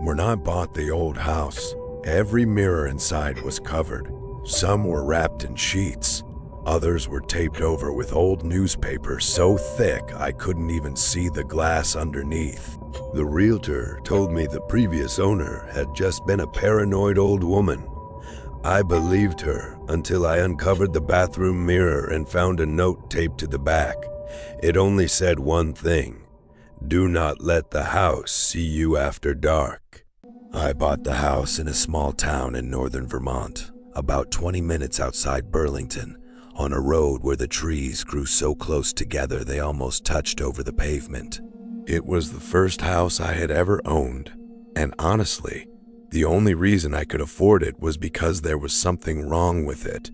When I bought the old house, every mirror inside was covered. Some were wrapped in sheets. Others were taped over with old newspapers so thick I couldn't even see the glass underneath. The realtor told me the previous owner had just been a paranoid old woman. I believed her until I uncovered the bathroom mirror and found a note taped to the back. It only said one thing: "Do not let the house see you after dark." I bought the house in a small town in northern Vermont, about 20 minutes outside Burlington, on a road where the trees grew so close together they almost touched over the pavement. It was the first house I had ever owned, and honestly, the only reason I could afford it was because there was something wrong with it.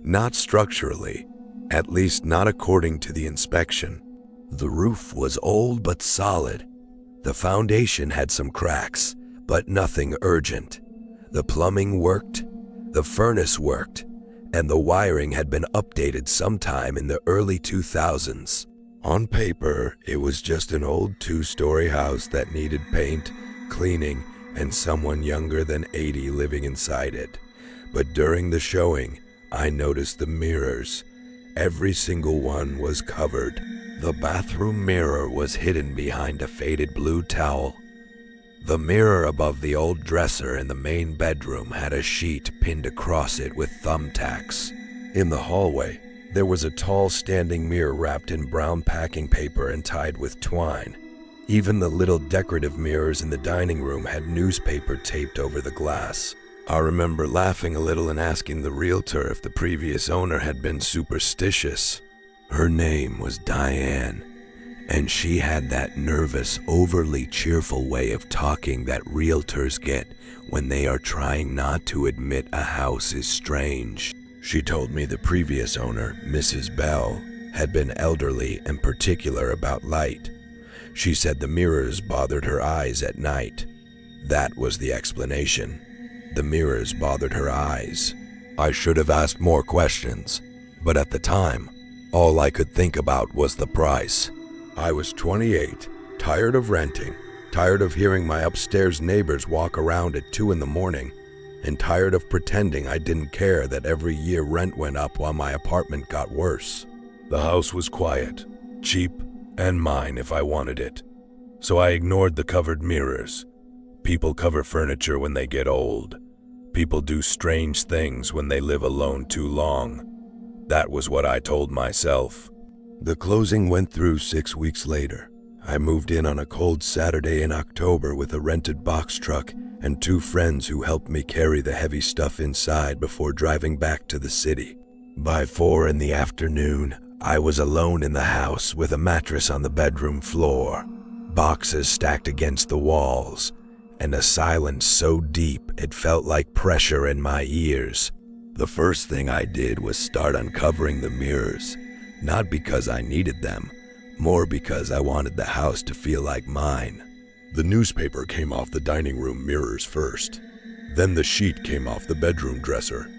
Not structurally, at least not according to the inspection. The roof was old but solid. The foundation had some cracks, but nothing urgent. The plumbing worked, the furnace worked, and the wiring had been updated sometime in the early 2000s. On paper, it was just an old 2-story house that needed paint, cleaning, and someone younger than 80 living inside it. But during the showing, I noticed the mirrors. Every single one was covered. The bathroom mirror was hidden behind a faded blue towel. The mirror above the old dresser in the main bedroom had a sheet pinned across it with thumbtacks. In the hallway, there was a tall standing mirror wrapped in brown packing paper and tied with twine. Even the little decorative mirrors in the dining room had newspaper taped over the glass. I remember laughing a little and asking the realtor if the previous owner had been superstitious. Her name was Diane, and she had that nervous, overly cheerful way of talking that realtors get when they are trying not to admit a house is strange. She told me the previous owner, Mrs. Bell, had been elderly and particular about light. She said the mirrors bothered her eyes at night. That was the explanation. The mirrors bothered her eyes. I should have asked more questions, but at the time, all I could think about was the price. I was 28, tired of renting, tired of hearing my upstairs neighbors walk around at 2 in the morning, and tired of pretending I didn't care that every year rent went up while my apartment got worse. The house was quiet, cheap, and mine if I wanted it. So I ignored the covered mirrors. People cover furniture when they get old. People do strange things when they live alone too long. That was what I told myself. The closing went through 6 weeks later. I moved in on a cold Saturday in October with a rented box truck and 2 friends who helped me carry the heavy stuff inside before driving back to the city. By 4 in the afternoon, I was alone in the house with a mattress on the bedroom floor, boxes stacked against the walls, and a silence so deep it felt like pressure in my ears. The first thing I did was start uncovering the mirrors, not because I needed them, more because I wanted the house to feel like mine. The newspaper came off the dining room mirrors first. Then the sheet came off the bedroom dresser.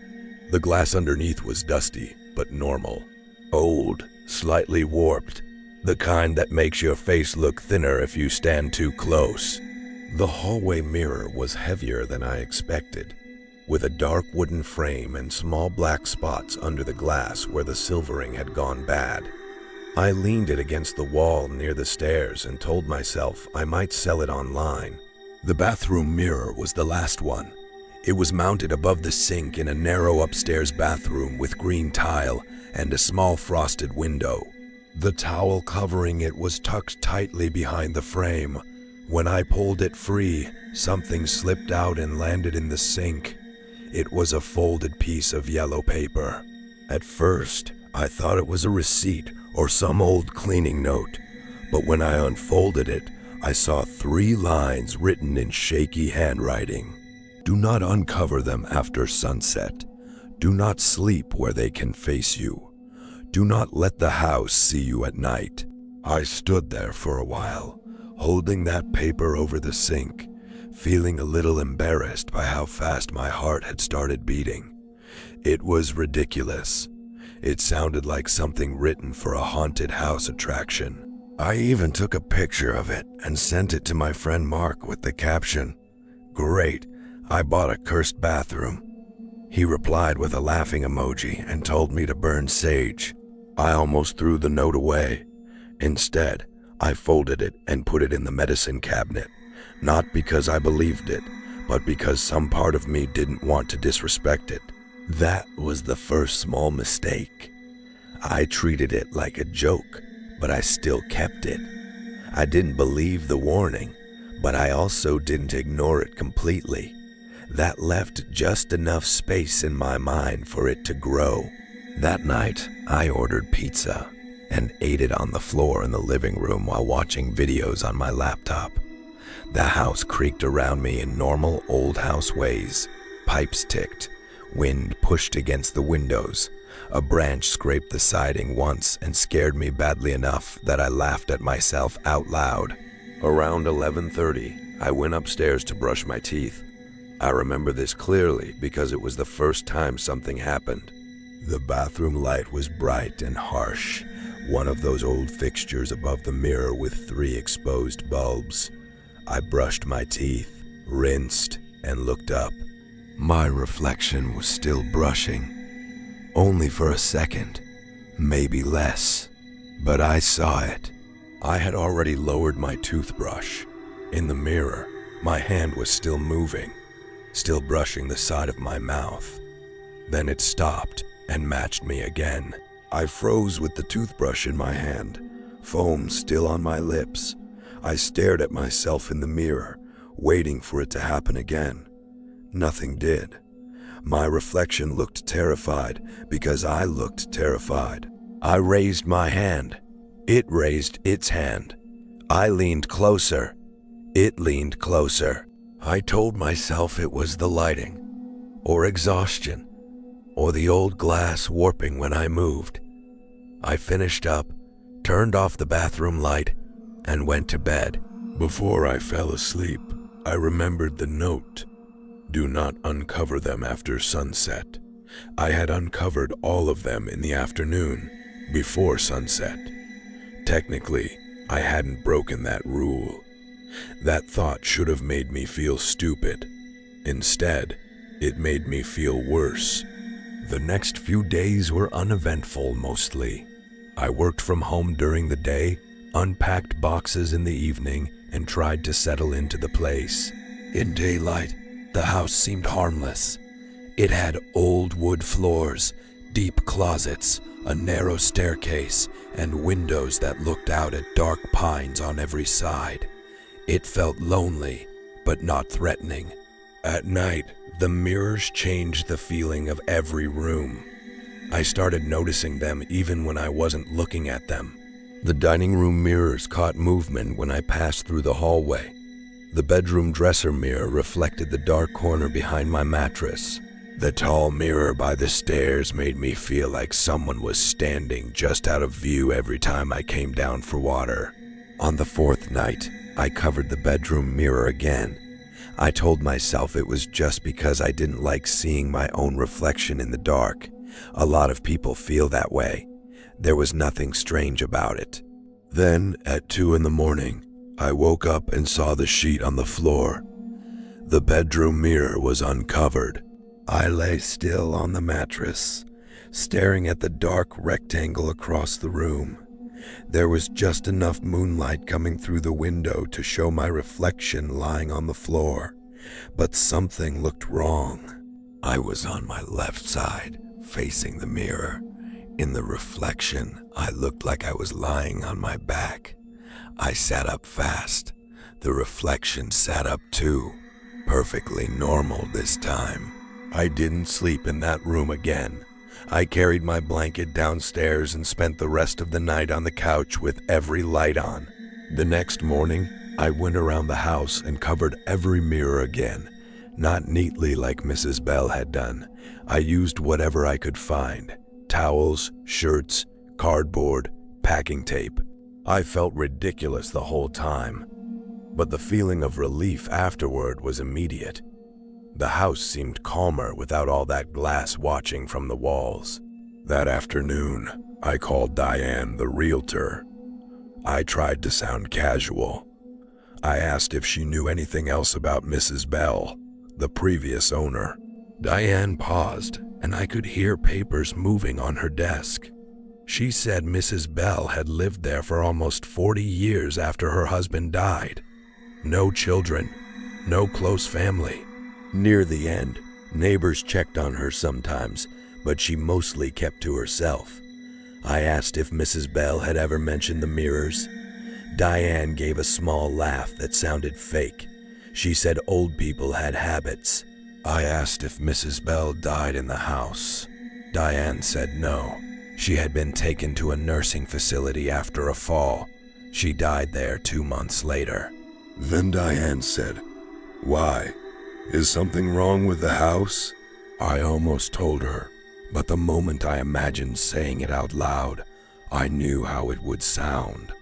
The glass underneath was dusty, but normal. Old, slightly warped, the kind that makes your face look thinner if you stand too close. The hallway mirror was heavier than I expected, with a dark wooden frame and small black spots under the glass where the silvering had gone bad. I leaned it against the wall near the stairs and told myself I might sell it online. The bathroom mirror was the last one. It was mounted above the sink in a narrow upstairs bathroom with green tile and a small frosted window. The towel covering it was tucked tightly behind the frame. When I pulled it free, something slipped out and landed in the sink. It was a folded piece of yellow paper. At first, I thought it was a receipt or some old cleaning note, but when I unfolded it, I saw 3 lines written in shaky handwriting. Do not uncover them after sunset. Do not sleep where they can face you. Do not let the house see you at night. I stood there for a while, holding that paper over the sink, feeling a little embarrassed by how fast my heart had started beating. It was ridiculous. It sounded like something written for a haunted house attraction. I even took a picture of it and sent it to my friend Mark with the caption, "Great, I bought a cursed bathroom." He replied with a laughing emoji and told me to burn sage. I almost threw the note away. Instead, I folded it and put it in the medicine cabinet, not because I believed it, but because some part of me didn't want to disrespect it. That was the first small mistake. I treated it like a joke, but I still kept it. I didn't believe the warning, but I also didn't ignore it completely. That left just enough space in my mind for it to grow. That night, I ordered pizza and ate it on the floor in the living room while watching videos on my laptop. The house creaked around me in normal old house ways. Pipes ticked, wind pushed against the windows. A branch scraped the siding once and scared me badly enough that I laughed at myself out loud. Around 11:30, I went upstairs to brush my teeth. I remember this clearly because it was the first time something happened. The bathroom light was bright and harsh, one of those old fixtures above the mirror with 3 exposed bulbs. I brushed my teeth, rinsed, and looked up. My reflection was still brushing. Only for a second, maybe less, but I saw it. I had already lowered my toothbrush. In the mirror, my hand was still moving, still brushing the side of my mouth. Then it stopped and matched me again. I froze with the toothbrush in my hand, foam still on my lips. I stared at myself in the mirror, waiting for it to happen again. Nothing did. My reflection looked terrified because I looked terrified. I raised my hand. It raised its hand. I leaned closer. It leaned closer. I told myself it was the lighting, or exhaustion, or the old glass warping when I moved. I finished up, turned off the bathroom light, and went to bed. Before I fell asleep, I remembered the note. Do not uncover them after sunset. I had uncovered all of them in the afternoon, before sunset. Technically, I hadn't broken that rule. That thought should have made me feel stupid. Instead, it made me feel worse. The next few days were uneventful mostly. I worked from home during the day, unpacked boxes in the evening, and tried to settle into the place. In daylight, the house seemed harmless. It had old wood floors, deep closets, a narrow staircase, and windows that looked out at dark pines on every side. It felt lonely, but not threatening. At night, the mirrors changed the feeling of every room. I started noticing them even when I wasn't looking at them. The dining room mirrors caught movement when I passed through the hallway. The bedroom dresser mirror reflected the dark corner behind my mattress. The tall mirror by the stairs made me feel like someone was standing just out of view every time I came down for water. On the 4th night, I covered the bedroom mirror again. I told myself it was just because I didn't like seeing my own reflection in the dark. A lot of people feel that way. There was nothing strange about it. Then, at 2 in the morning, I woke up and saw the sheet on the floor. The bedroom mirror was uncovered. I lay still on the mattress, staring at the dark rectangle across the room. There was just enough moonlight coming through the window to show my reflection lying on the floor, but something looked wrong. I was on my left side, facing the mirror. In the reflection, I looked like I was lying on my back. I sat up fast. The reflection sat up too. Perfectly normal this time. I didn't sleep in that room again. I carried my blanket downstairs and spent the rest of the night on the couch with every light on. The next morning, I went around the house and covered every mirror again. Not neatly like Mrs. Bell had done. I used whatever I could find. Towels, shirts, cardboard, packing tape. I felt ridiculous the whole time, but the feeling of relief afterward was immediate. The house seemed calmer without all that glass watching from the walls. That afternoon, I called Diane, the realtor. I tried to sound casual. I asked if she knew anything else about Mrs. Bell, the previous owner. Diane paused, and I could hear papers moving on her desk. She said Mrs. Bell had lived there for almost 40 years after her husband died. No children, no close family. Near the end, neighbors checked on her sometimes, but she mostly kept to herself. I asked if Mrs. Bell had ever mentioned the mirrors. Diane gave a small laugh that sounded fake. She said old people had habits. I asked if Mrs. Bell died in the house. Diane said no. She had been taken to a nursing facility after a fall. She died there 2 months later. Then Diane said, "Why? Is something wrong with the house?" I almost told her, but the moment I imagined saying it out loud, I knew how it would sound.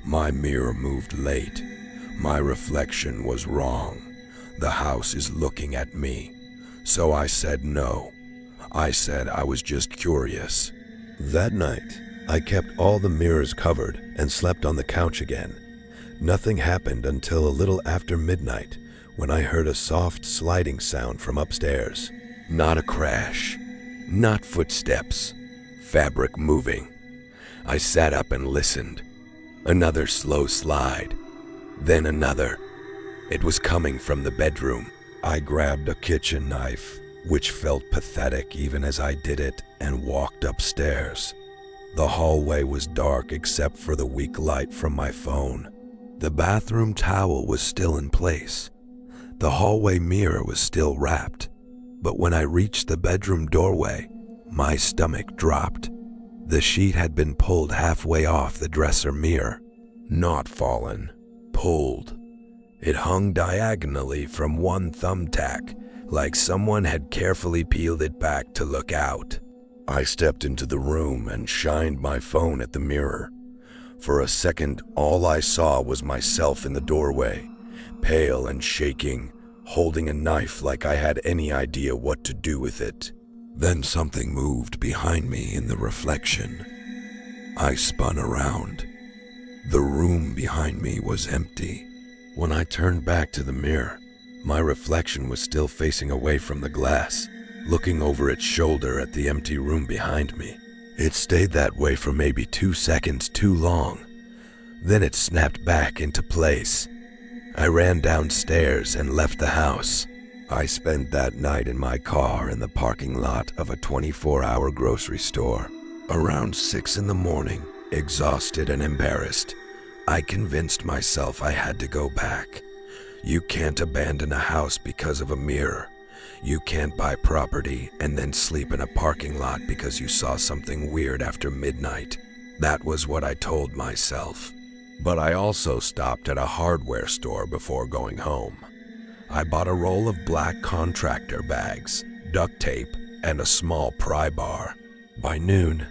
My mirror moved late. My reflection was wrong. The house is looking at me. So I said no. I said I was just curious. That night, I kept all the mirrors covered and slept on the couch again. Nothing happened until a little after midnight when I heard a soft sliding sound from upstairs. Not a crash, not footsteps, fabric moving. I sat up and listened. Another slow slide, then another. It was coming from the bedroom. I grabbed a kitchen knife, which felt pathetic even as I did it, and walked upstairs. The hallway was dark except for the weak light from my phone. The bathroom towel was still in place. The hallway mirror was still wrapped. But when I reached the bedroom doorway, my stomach dropped. The sheet had been pulled halfway off the dresser mirror. Not fallen, pulled. It hung diagonally from one thumbtack, like someone had carefully peeled it back to look out. I stepped into the room and shined my phone at the mirror. For a second, all I saw was myself in the doorway, pale and shaking, holding a knife like I had any idea what to do with it. Then something moved behind me in the reflection. I spun around. The room behind me was empty. When I turned back to the mirror, my reflection was still facing away from the glass, looking over its shoulder at the empty room behind me. It stayed that way for maybe 2 seconds too long. Then it snapped back into place. I ran downstairs and left the house. I spent that night in my car in the parking lot of a 24-hour grocery store. Around 6 in the morning, exhausted and embarrassed, I convinced myself I had to go back. You can't abandon a house because of a mirror. You can't buy property and then sleep in a parking lot because you saw something weird after midnight. That was what I told myself. But I also stopped at a hardware store before going home. I bought a roll of black contractor bags, duct tape, and a small pry bar. By noon,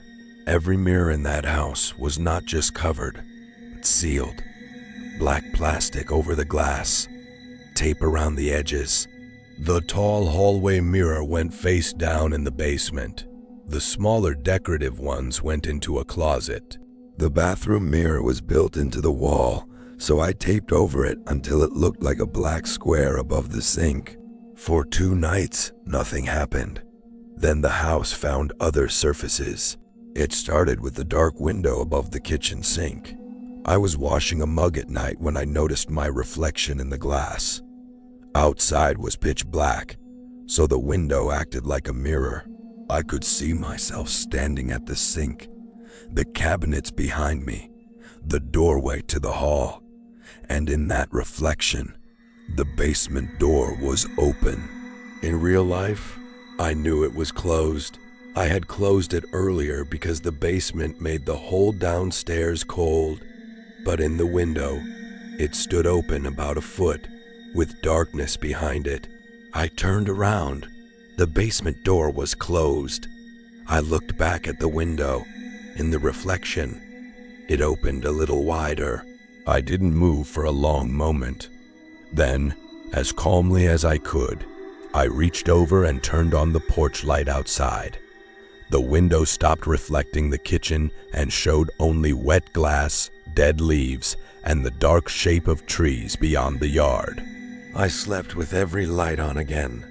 every mirror in that house was not just covered, but sealed. Black plastic over the glass, tape around the edges. The tall hallway mirror went face down in the basement. The smaller decorative ones went into a closet. The bathroom mirror was built into the wall, so I taped over it until it looked like a black square above the sink. For 2 nights, nothing happened. Then the house found other surfaces. It started with the dark window above the kitchen sink. I was washing a mug at night when I noticed my reflection in the glass. Outside was pitch black, so the window acted like a mirror. I could see myself standing at the sink, the cabinets behind me, the doorway to the hall, and in that reflection, the basement door was open. In real life, I knew it was closed. I had closed it earlier because the basement made the whole downstairs cold, but in the window, it stood open about a foot, with darkness behind it. I turned around. The basement door was closed. I looked back at the window. In the reflection, it opened a little wider. I didn't move for a long moment. Then, as calmly as I could, I reached over and turned on the porch light outside. The window stopped reflecting the kitchen and showed only wet glass, dead leaves and the dark shape of trees beyond the yard. I slept with every light on again.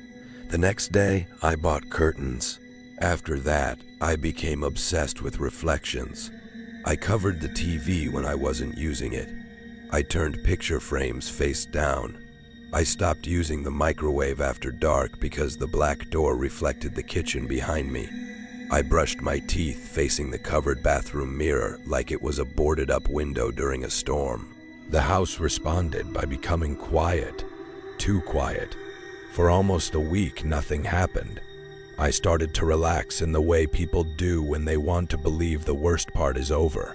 The next day, I bought curtains. After that, I became obsessed with reflections. I covered the TV when I wasn't using it. I turned picture frames face down. I stopped using the microwave after dark because the black door reflected the kitchen behind me. I brushed my teeth facing the covered bathroom mirror like it was a boarded-up window during a storm. The house responded by becoming quiet, too quiet. For almost a week, nothing happened. I started to relax in the way people do when they want to believe the worst part is over.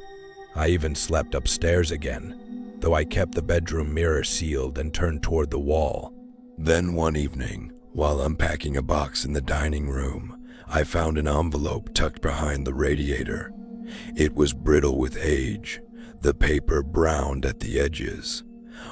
I even slept upstairs again, though I kept the bedroom mirror sealed and turned toward the wall. Then one evening, while unpacking a box in the dining room, I found an envelope tucked behind the radiator. It was brittle with age, the paper browned at the edges.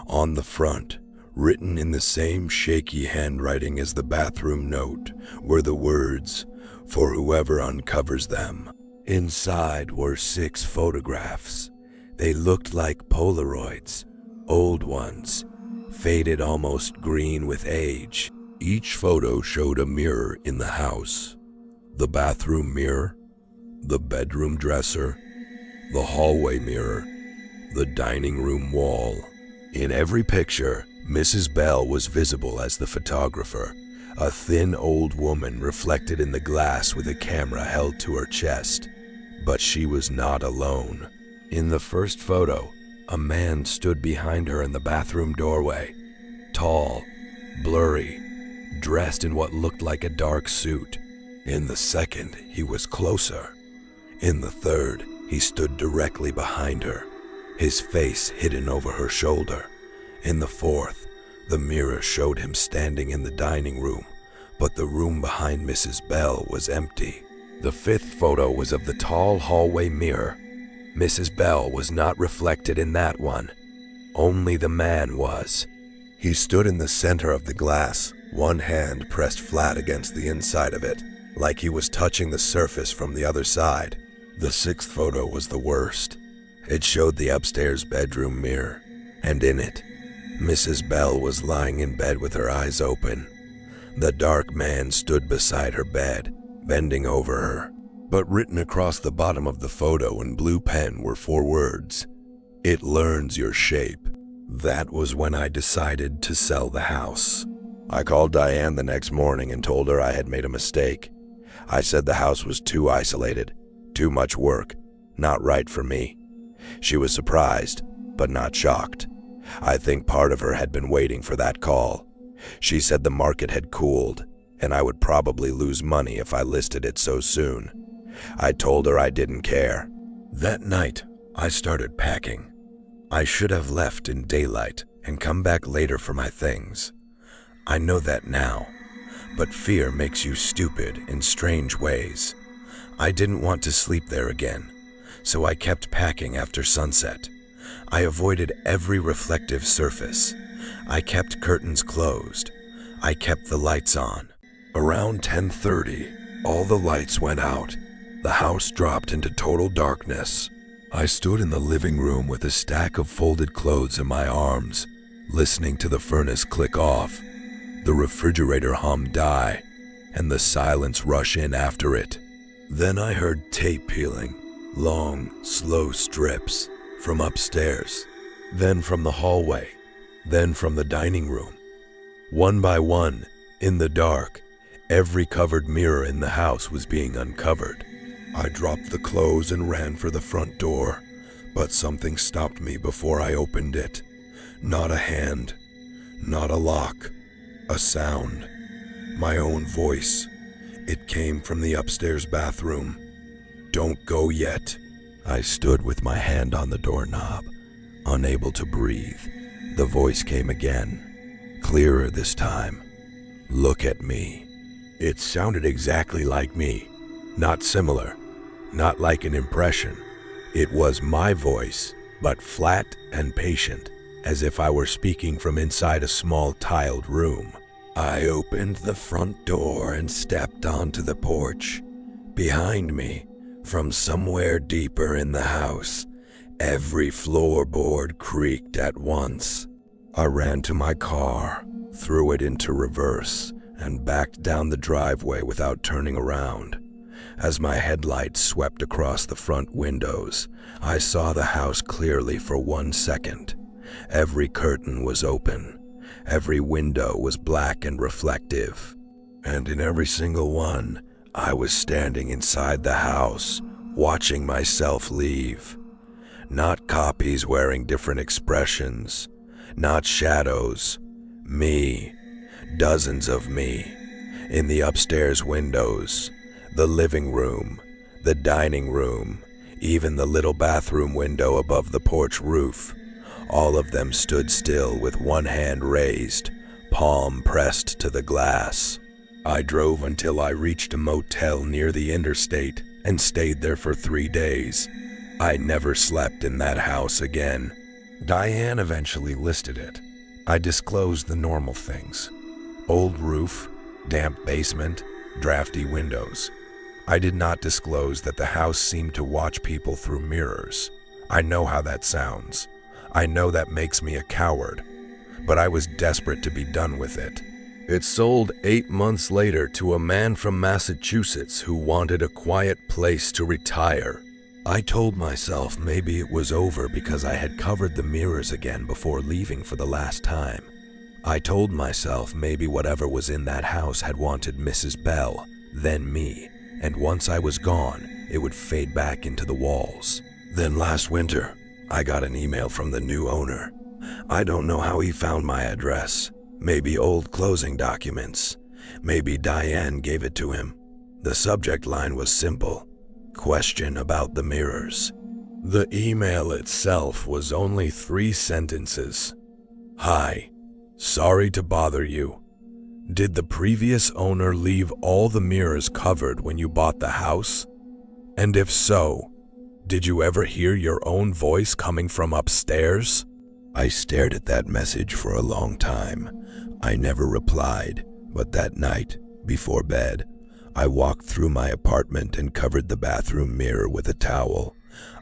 On the front, written in the same shaky handwriting as the bathroom note, were the words, "For whoever uncovers them." Inside were 6 photographs. They looked like Polaroids, old ones, faded almost green with age. Each photo showed a mirror in the house. The bathroom mirror, the bedroom dresser, the hallway mirror, the dining room wall. In every picture, Mrs. Bell was visible as the photographer, a thin old woman reflected in the glass with a camera held to her chest. But she was not alone. In the first photo, a man stood behind her in the bathroom doorway, tall, blurry, dressed in what looked like a dark suit. In the second, he was closer. In the third, he stood directly behind her, his face hidden over her shoulder. In the fourth, the mirror showed him standing in the dining room, but the room behind Mrs. Bell was empty. The fifth photo was of the tall hallway mirror. Mrs. Bell was not reflected in that one. Only the man was. He stood in the center of the glass, one hand pressed flat against the inside of it, like he was touching the surface from the other side. The sixth photo was the worst. It showed the upstairs bedroom mirror, and in it, Mrs. Bell was lying in bed with her eyes open. The dark man stood beside her bed, bending over her. But written across the bottom of the photo in blue pen were 4 words: "It learns your shape." That was when I decided to sell the house. I called Diane the next morning and told her I had made a mistake. I said the house was too isolated, too much work, not right for me. She was surprised, but not shocked. I think part of her had been waiting for that call. She said the market had cooled, and I would probably lose money if I listed it so soon. I told her I didn't care. That night, I started packing. I should have left in daylight and come back later for my things. I know that now, but fear makes you stupid in strange ways. I didn't want to sleep there again, so I kept packing after sunset. I avoided every reflective surface. I kept curtains closed. I kept the lights on. Around 10:30, all the lights went out. The house dropped into total darkness. I stood in the living room with a stack of folded clothes in my arms, listening to the furnace click off, the refrigerator hum die, and the silence rush in after it. Then I heard tape peeling, long, slow strips, from upstairs, then from the hallway, then from the dining room. One by one, in the dark, every covered mirror in the house was being uncovered. I dropped the clothes and ran for the front door, but something stopped me before I opened it. Not a hand, not a lock, a sound. My own voice. It came from the upstairs bathroom. "Don't go yet." I stood with my hand on the doorknob, unable to breathe. The voice came again, clearer this time. "Look at me." It sounded exactly like me, not similar, not like an impression. It was my voice, but flat and patient, as if I were speaking from inside a small tiled room. I opened the front door and stepped onto the porch. Behind me, from somewhere deeper in the house, Every floorboard creaked at once. I ran to my car, threw it into reverse, and backed down the driveway without turning around. As my headlights swept across the front windows, I saw the house clearly for 1 second. Every curtain was open. Every window was black and reflective. And in every single one, I was standing inside the house, watching myself leave. Not copies wearing different expressions, not shadows. Me. Dozens of me. In the upstairs windows, the living room, the dining room, even the little bathroom window above the porch roof. All of them stood still with one hand raised, palm pressed to the glass. I drove until I reached a motel near the interstate and stayed there for 3 days. I never slept in that house again. Diane eventually listed it. I disclosed the normal things. Old roof, damp basement, drafty windows. I did not disclose that the house seemed to watch people through mirrors. I know how that sounds. I know that makes me a coward, but I was desperate to be done with it. It sold 8 months later to a man from Massachusetts who wanted a quiet place to retire. I told myself maybe it was over because I had covered the mirrors again before leaving for the last time. I told myself maybe whatever was in that house had wanted Mrs. Bell, then me, and once I was gone, it would fade back into the walls. Then last winter, I got an email from the new owner. I don't know how he found my address. Maybe old closing documents. Maybe Diane gave it to him. The subject line was simple. Question about the mirrors. The email itself was only 3 sentences. Hi, sorry to bother you. Did the previous owner leave all the mirrors covered when you bought the house? And if so, did you ever hear your own voice coming from upstairs? I stared at that message for a long time. I never replied, but that night, before bed, I walked through my apartment and covered the bathroom mirror with a towel.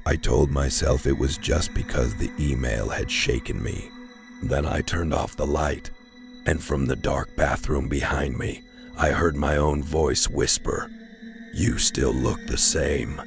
I told myself it was just because the email had shaken me. Then I turned off the light, and from the dark bathroom behind me, I heard my own voice whisper, "You still look the same."